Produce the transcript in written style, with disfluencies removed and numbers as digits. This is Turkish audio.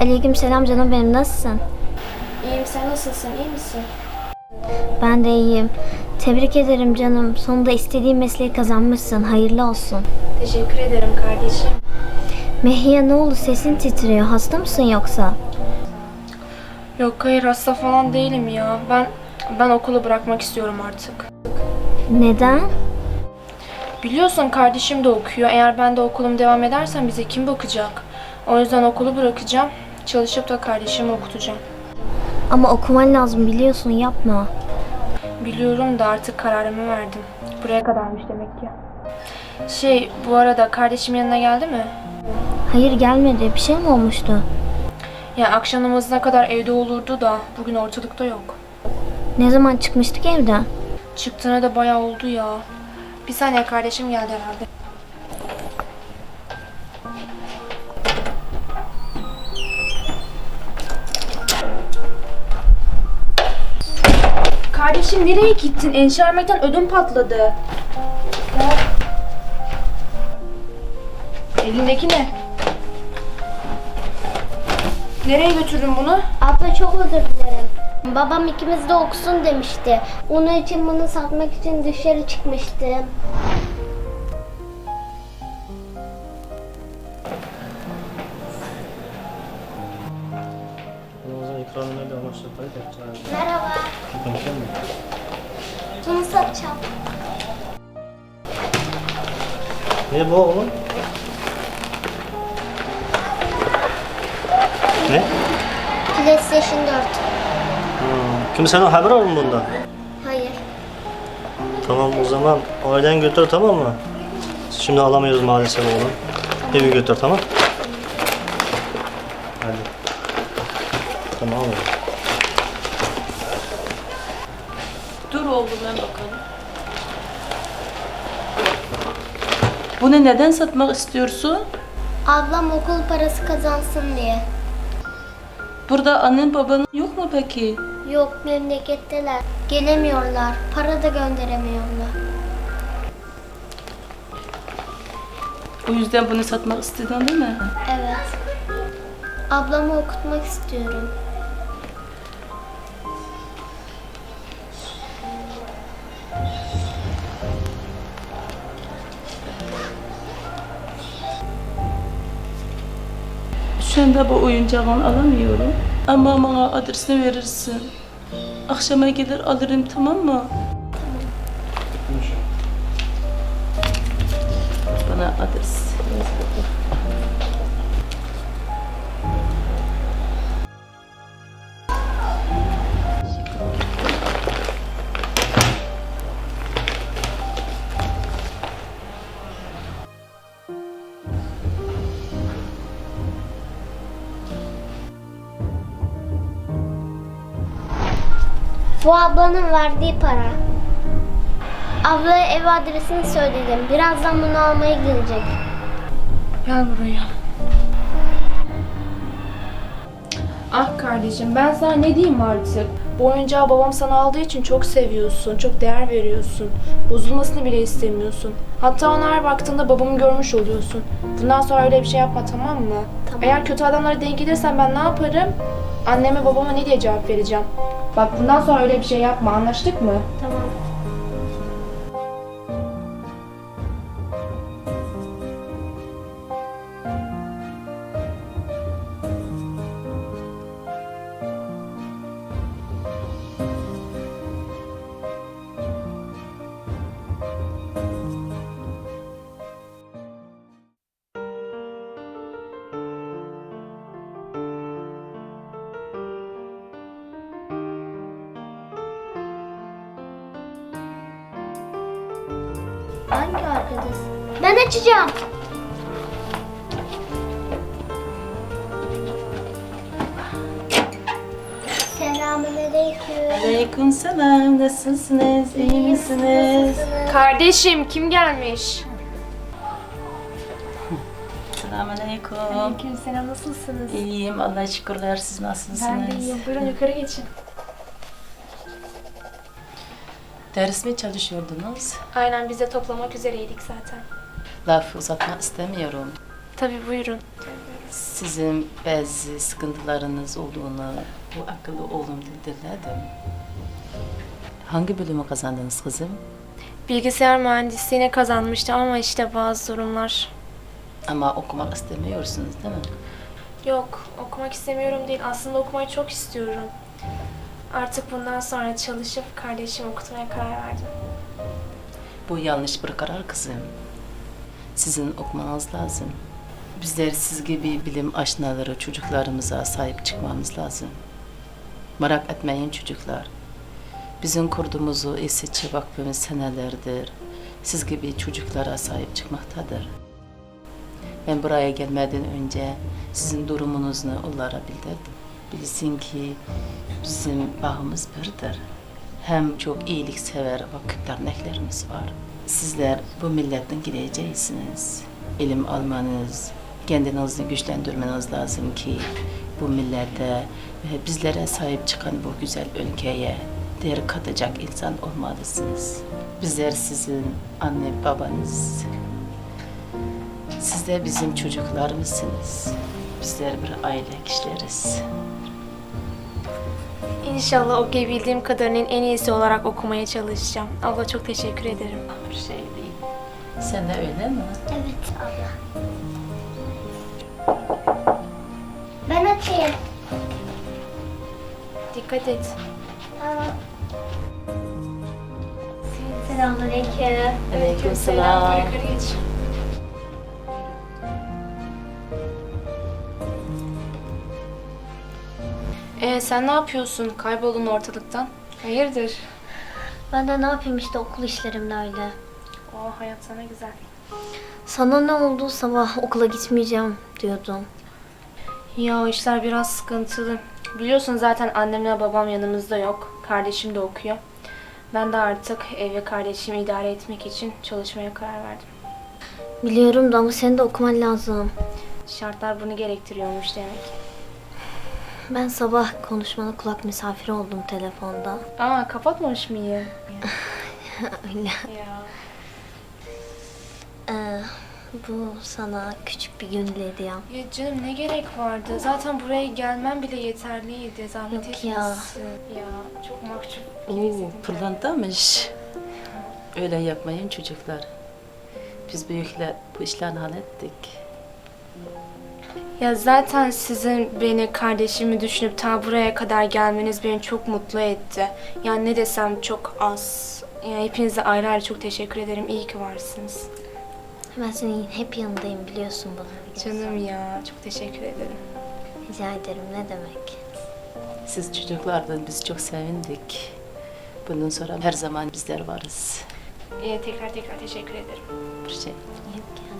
Aleykümselam canım benim, nasılsın? İyiyim, sen nasılsın, iyi misin? Ben de iyiyim. Tebrik ederim canım. Sonunda istediğin mesleği kazanmışsın. Hayırlı olsun. Teşekkür ederim kardeşim. Mehiye ne oldu? Sesin titriyor. Hasta mısın yoksa? Yok hayır, hasta falan değilim ya. Ben okulu bırakmak istiyorum artık. Neden? Biliyorsun kardeşim de okuyor. Eğer ben de okulum devam edersem bize kim bakacak? O yüzden okulu bırakacağım. Çalışıp da kardeşimi okutacağım. Ama okuman lazım, biliyorsun, yapma. Biliyorum da artık kararımı verdim. Buraya kadarmış demek ki. Bu arada kardeşim yanına geldi mi? Hayır, gelmedi. Bir şey mi olmuştu? Ya akşam namazına kadar evde olurdu da bugün ortalıkta yok. Ne zaman çıkmıştık evden? Çıktığına da bayağı oldu ya. Bir saniye, kardeşim geldi herhalde. Kardeşim nereye gittin? Endişe vermekten ödüm patladı. Ya. Elindeki ne? Nereye götürdün bunu? Abla çok özür dilerim. Babam ikimiz de okusun demişti. Onun için bunu satmak için dışarı çıkmıştım. Merhaba. Bunu satacağım. Ne bu oğlum? Ne? PlayStation 4. Kimsenin haberi var mı bundan? Hayır. Tamam, o zaman aileni götür, tamam mı? Şimdi alamıyoruz maalesef oğlum. Evi götür, tamam? Hadi. Tamam oğlum. Dur oğlum, ben bakalım. Bunu neden satmak istiyorsun? Ablam okul parası kazansın diye. Burada annen baban yok mu peki? Yok, memleketteler. Gelemiyorlar. Para da gönderemiyorlar. O yüzden bunu satmak istedin değil mi? Evet. Ablamı okutmak istiyorum. Şu anda bu oyuncağını alamıyorum. Ama bana adresini verirsin. Akşama gelir alırım, tamam mı? Bana adres yaz bakalım. Bu ablanın verdiği para. Ablaya ev adresini söyledim. Birazdan bunu almaya gelecek. Gel buraya. Ah kardeşim, ben sana ne diyeyim artık? Bu oyuncağı babam sana aldığı için çok seviyorsun, çok değer veriyorsun. Bozulmasını bile istemiyorsun. Hatta ona her baktığında babamı görmüş oluyorsun. Bundan sonra öyle bir şey yapma, tamam mı? Tamam. Eğer kötü adamlara denk gelirsen ben ne yaparım? Anneme babama ne diye cevap vereceğim? Bak bundan sonra öyle bir şey yapma, anlaştık mı? Tamam. Hangi arkadaş? Ben açacağım. Selamünaleyküm. Aleykümselam, nasılsınız, iyi misiniz? Kardeşim kim gelmiş? Selamünaleyküm. Aleykümselam, nasılsınız? İyiyim, Allah'a şükürler, siz nasılsınız? Ben de iyiyim. Buyurun yukarı geçin. Ders mi çalışıyordunuz? Aynen, biz de toplamak üzereydik zaten. Laf uzatmak istemiyorum. Tabii, buyurun. Sizin bazı sıkıntılarınız olduğunu bu akıllı oğlum dinledim. Hangi bölümü kazandınız kızım? Bilgisayar mühendisliğine kazanmıştım ama işte bazı durumlar. Ama okumak istemiyorsunuz değil mi? Yok, okumak istemiyorum değil. Aslında okumayı çok istiyorum. Artık bundan sonra çalışıp kardeşimi okutmaya karar verdim. Bu yanlış bir karar kızım. Sizin okumanız lazım. Bizler siz gibi bilim aşinaları çocuklarımıza sahip çıkmamız lazım. Merak etmeyin çocuklar. Bizim kurdumuzu İsviçre Vakfımız senelerdir siz gibi çocuklara sahip çıkmaktadır. Ben buraya gelmeden önce sizin durumunuzu onlara bildirdim. Bilsin ki bizim bağımız birdir. Hem çok iyiliksever vakıf derneklerimiz var. Sizler bu milletten geleceksiniz. İlim almanız, kendinizi güçlendirmeniz lazım ki bu millete ve bizlere sahip çıkan bu güzel ülkeye değer katacak insan olmalısınız. Bizler sizin anne babanız. Siz de bizim çocuklarımızsınız. Bizler bir aile kişileriz. İnşallah okuyabildiğim kadarının en iyisi olarak okumaya çalışacağım. Abla çok teşekkür ederim. Bir şey değil. Sen de öyle mi? Evet abla. Ben açayım. Dikkat et. Tamam. Selamünaleyküm. Aleykümselam. Yukarı geç. Sen ne yapıyorsun? Kayboldun ortalıktan. Hayırdır? Ben de ne yapayım işte okul işlerimle öyle. Hayat sana güzel. Sana ne oldu sabah okula gitmeyeceğim diyordun. Ya o işler biraz sıkıntılı. Biliyorsun zaten annemle babam yanımızda yok. Kardeşim de okuyor. Ben de artık ev ve kardeşimi idare etmek için çalışmaya karar verdim. Biliyorum da ama senin de okuman lazım. Şartlar bunu gerektiriyormuş demek. Ben sabah konuşmana kulak misafiri oldum telefonda. Kapatmamış mıyım? Öyle. Ya. Bu sana küçük bir gönül hediyem. Ya canım ne gerek vardı? Zaten buraya gelmem bile yeterliydi. Zahmet Yok ya. etmesin. Ya çok mahcup. Oo, pırlantamış. Öyle yapmayın çocuklar. Biz büyükler bu işlerini hallettik. Ya zaten sizin beni, kardeşimi düşünüp ta buraya kadar gelmeniz beni çok mutlu etti. Yani ne desem çok az. Yani hepinize ayrı ayrı çok teşekkür ederim. İyi ki varsınız. Ben senin hep yanındayım biliyorsun bunu. Canım ya, çok teşekkür ederim. Rica ederim ne demek. Siz çocuklardan biz çok sevindik. Bundan sonra her zaman bizler varız. Tekrar teşekkür ederim. Bir şey. Yok ya.